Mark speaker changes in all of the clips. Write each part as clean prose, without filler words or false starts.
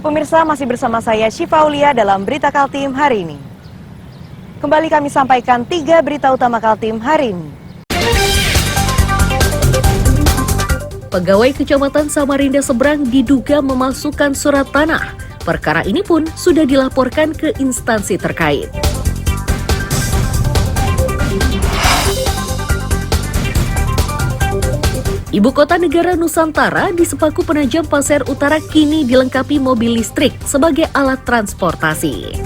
Speaker 1: Pemirsa, masih bersama saya Syifa Aulia dalam Berita Kaltim hari ini. Kembali kami sampaikan 3 berita utama Kaltim hari ini.
Speaker 2: Pegawai Kecamatan Samarinda Seberang diduga memalsukan surat tanah. Perkara ini pun sudah dilaporkan ke instansi terkait. Ibu kota negara Nusantara di Sepaku Penajam Pasir Utara kini dilengkapi mobil listrik sebagai alat transportasi.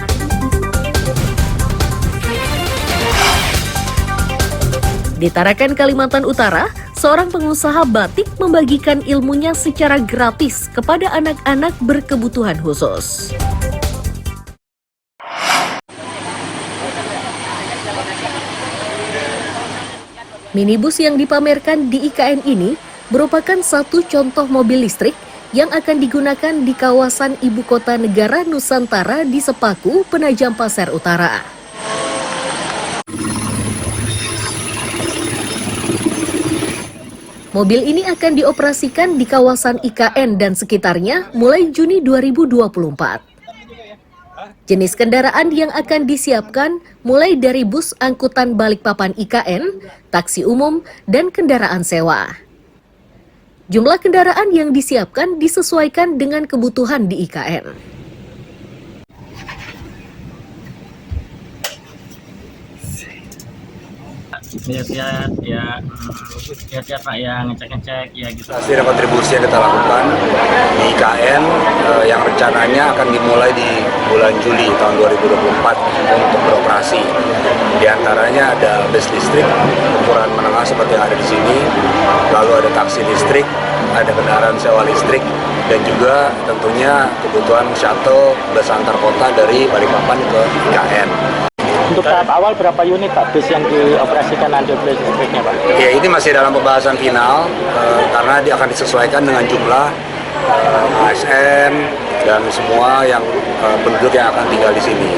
Speaker 2: Di Tarakan, Kalimantan Utara, seorang pengusaha batik membagikan ilmunya secara gratis kepada anak-anak berkebutuhan khusus. Minibus yang dipamerkan di IKN ini merupakan satu contoh mobil listrik yang akan digunakan di kawasan ibu kota negara Nusantara di Sepaku, Penajam Pasir Utara. Mobil ini akan dioperasikan di kawasan IKN dan sekitarnya mulai Juni 2024. Jenis kendaraan yang akan disiapkan mulai dari bus angkutan Balikpapan IKN, taksi umum, dan kendaraan sewa. Jumlah kendaraan yang disiapkan disesuaikan dengan kebutuhan di IKN.
Speaker 3: Lihat-lihat Pak, ya ngecek-ngecek ya gitu.
Speaker 4: Hasil kontribusi yang kita lakukan di IKN yang rencananya akan dimulai di bulan Juli tahun 2024 untuk beroperasi. Di antaranya ada bus listrik ukuran menengah seperti yang ada di sini, lalu ada taksi listrik, ada kendaraan sewa listrik, dan juga tentunya kebutuhan shuttle bus antar kota dari Balikpapan ke IKN.
Speaker 3: Untuk tahap awal berapa unit Pak bus yang dioperasikan nanti bus listriknya Pak?
Speaker 4: Ya, ini masih dalam pembahasan final karena dia akan disesuaikan dengan jumlah ASN dan semua yang penduduk yang akan tinggal di sini.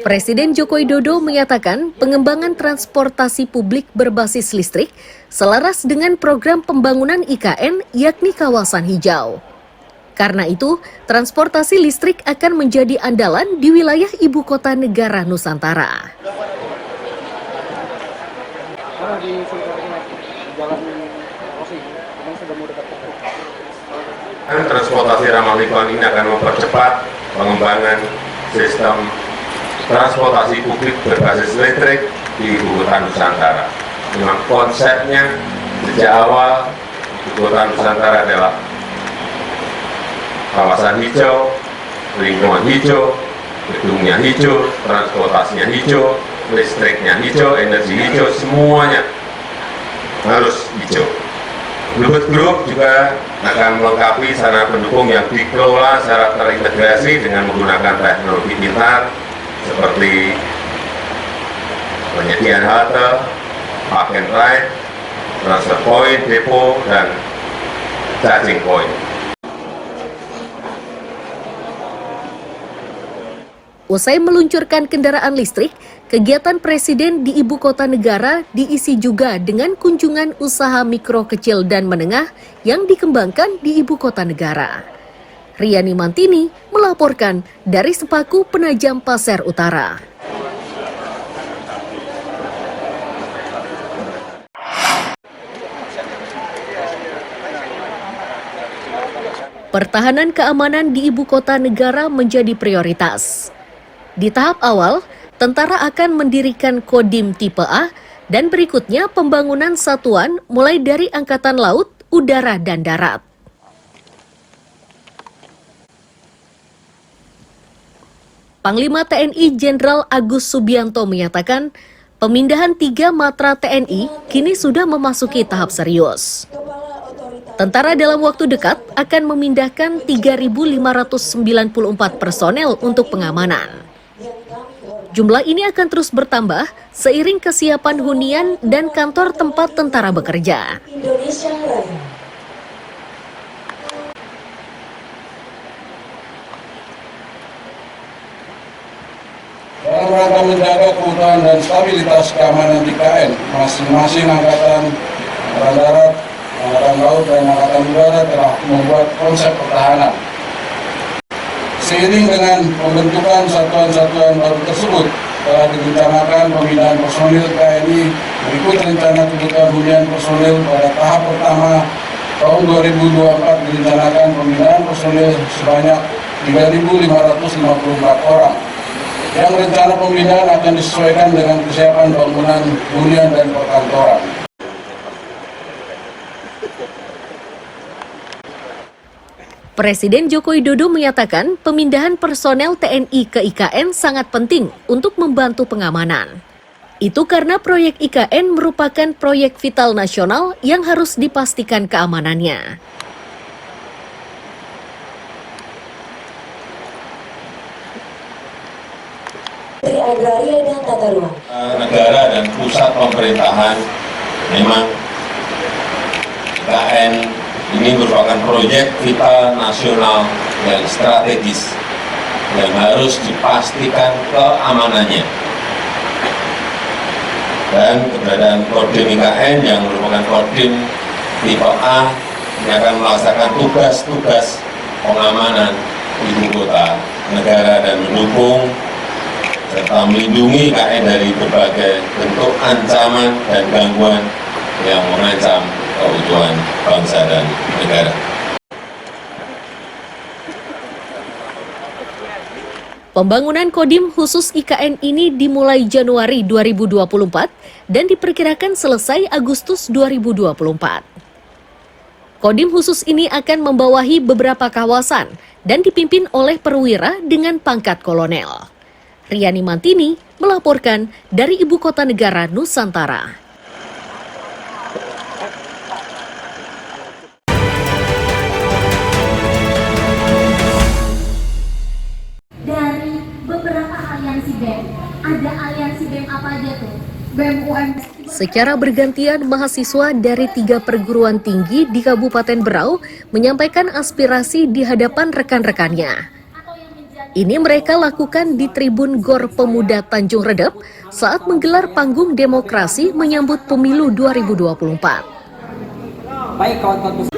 Speaker 2: Presiden Joko Widodo menyatakan pengembangan transportasi publik berbasis listrik selaras dengan program pembangunan IKN yakni kawasan hijau. Karena itu, transportasi listrik akan menjadi andalan di wilayah ibu kota negara Nusantara.
Speaker 5: Transportasi ramah lingkungan ini akan mempercepat pengembangan sistem transportasi publik berbasis listrik di ibu kota Nusantara. Memang konsepnya sejak awal ibu kota Nusantara adalah kawasan hijau, lingkungan hijau, gedungnya hijau, transportasinya hijau, listriknya hijau, energi hijau, semuanya harus hijau. Bluebird Group juga akan melengkapi sarana pendukung yang dikelola secara terintegrasi dengan menggunakan teknologi pintar seperti penyediaan halte, park and ride, transfer point, depo, dan charging point.
Speaker 2: Usai meluncurkan kendaraan listrik, kegiatan Presiden di ibu kota negara diisi juga dengan kunjungan usaha mikro, kecil, dan menengah yang dikembangkan di ibu kota negara. Riani Mantini melaporkan dari Sepaku, Penajam Pasir Utara. Pertahanan keamanan di ibu kota negara menjadi prioritas. Di tahap awal, tentara akan mendirikan Kodim tipe A dan berikutnya pembangunan satuan mulai dari Angkatan Laut, Udara, dan Darat. Panglima TNI Jenderal Agus Subianto menyatakan, pemindahan 3 matra TNI kini sudah memasuki tahap serius. Tentara dalam waktu dekat akan memindahkan 3.594 personel untuk pengamanan. Jumlah ini akan terus bertambah seiring kesiapan hunian dan kantor tempat tentara bekerja.
Speaker 6: Dalam rangka menjaga keutuhan dan stabilitas keamanan IKN, masing-masing angkatan darat Angkatan Laut dan Angkatan Udara telah membuat konsep pertahanan. Seiring dengan pembentukan satuan-satuan baru tersebut, telah direncanakan pembinaan personil TNI berikut rencana kebutuhan hunian personil pada tahap pertama tahun 2024 direncanakan pembinaan personil sebanyak 3.554 orang. Yang rencana pembinaan akan disesuaikan dengan kesiapan bangunan hunian dan perkantoran.
Speaker 2: Presiden Joko Widodo menyatakan pemindahan personel TNI ke IKN sangat penting untuk membantu pengamanan. Itu karena proyek IKN merupakan proyek vital nasional yang harus dipastikan keamanannya.
Speaker 7: Agraria dan Tata Ruang.
Speaker 5: Negara dan pusat pemerintahan memang IKN ini merupakan proyek vital nasional yang strategis yang harus dipastikan keamanannya. Dan keberadaan Kodim IKN yang merupakan Kodim tipe A yang akan melaksanakan tugas-tugas pengamanan ibu kota negara dan mendukung serta melindungi IKN dari berbagai bentuk ancaman dan gangguan yang mengancam keutuhan bangsa dan negara.
Speaker 2: Pembangunan Kodim khusus IKN ini dimulai Januari 2024 dan diperkirakan selesai Agustus 2024. Kodim khusus ini akan membawahi beberapa kawasan dan dipimpin oleh perwira dengan pangkat kolonel. Riani Mantini melaporkan dari Ibu Kota Negara Nusantara.
Speaker 8: Dari beberapa aliansi BEM, ada aliansi BEM apa aja tuh? BEM UM.
Speaker 2: Secara bergantian, mahasiswa dari 3 perguruan tinggi di Kabupaten Berau menyampaikan aspirasi di hadapan rekan-rekannya. Ini mereka lakukan di Tribun Gor Pemuda Tanjung Redep saat menggelar panggung demokrasi menyambut pemilu 2024.
Speaker 3: Baik kawan-kawan.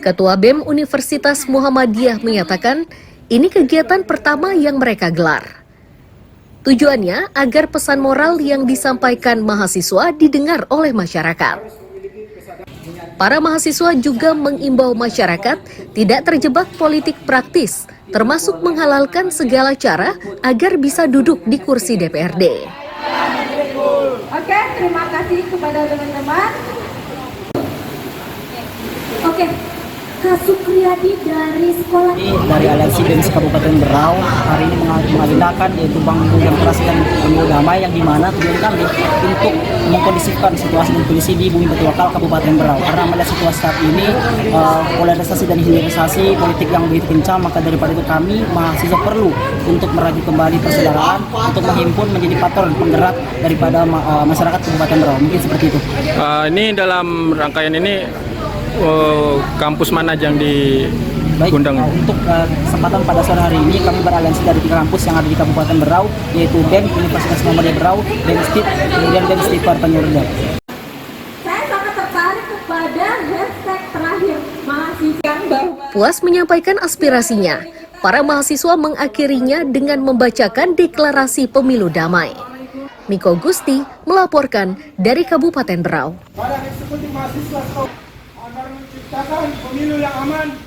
Speaker 2: Ketua BEM Universitas Muhammadiyah menyatakan, ini kegiatan pertama yang mereka gelar. Tujuannya agar pesan moral yang disampaikan mahasiswa didengar oleh masyarakat. Para mahasiswa juga mengimbau masyarakat tidak terjebak politik praktis, termasuk menghalalkan segala cara agar bisa duduk di kursi DPRD.
Speaker 8: Oke, terima kasih kepada teman-teman. Oke. Kak Sukriyadi dari sekolah
Speaker 3: Dari Aliansi BEM Kabupaten Berau hari ini mengagendakan yaitu panggung demokrasi dan pemilu damai yang dimana tujuan kami untuk mengkondisifkan situasi dan kondisi di Bumi Betuakal Kabupaten Berau karena melihat situasi saat ini polarisasi dan hilirisasi politik yang begitu kencang, maka daripada itu kami mahasiswa perlu untuk merajut kembali persaudaraan untuk menghimpun menjadi patron penggerak daripada masyarakat Kabupaten Berau. Mungkin seperti itu.
Speaker 9: Ini dalam rangkaian ini kampus mana yang digundang?
Speaker 3: Untuk kesempatan pada sore hari ini kami beraliansi dari 3 kampus yang ada di Kabupaten Berau, yaitu BEM Universitas Muhammadiyah Berau, BEM STIP, kemudian BEM STIPAR Tanjung Redep.
Speaker 8: saya sangat tertarik kepada hashtag terakhir mahasiswa bahwa
Speaker 2: Puas menyampaikan aspirasinya, para mahasiswa mengakhirinya dengan membacakan deklarasi pemilu damai. Miko Gusti melaporkan dari Kabupaten Berau.
Speaker 6: Pada eksekutif mahasiswa agar menciptakan pemilu yang aman,